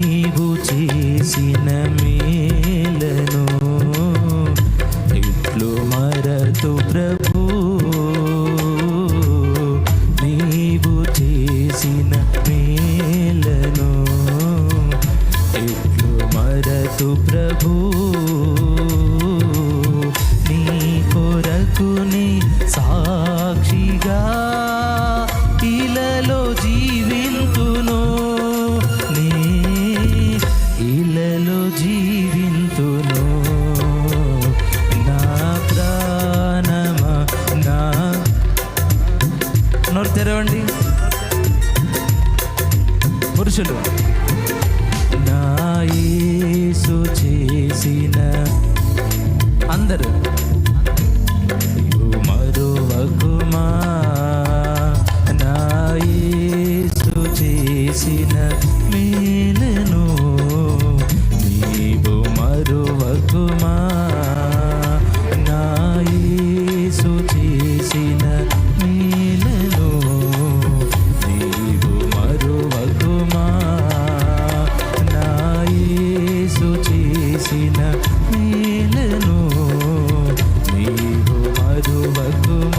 నీవు చేసిన మేలను ఇట్లు మరతు ప్రభు, నీవు చేసిన మేలను ఇట్లు మరతు ప్రభు. నీ కొరకుని సాక్షిగా ఇలలో జీవింతును, నీ ఇలలో జీవింతును. నా ప్రాణమా నా నోరు తెరవండి పురుషులు. నా యేసు చేసిన అందరూ మరువకుమా, నా యేసు చేసిన మేలును నీవు మరువకుమా, నా యేసు చేసిన మేలును నీవు మరువకుమా, నా యేసు చేసిన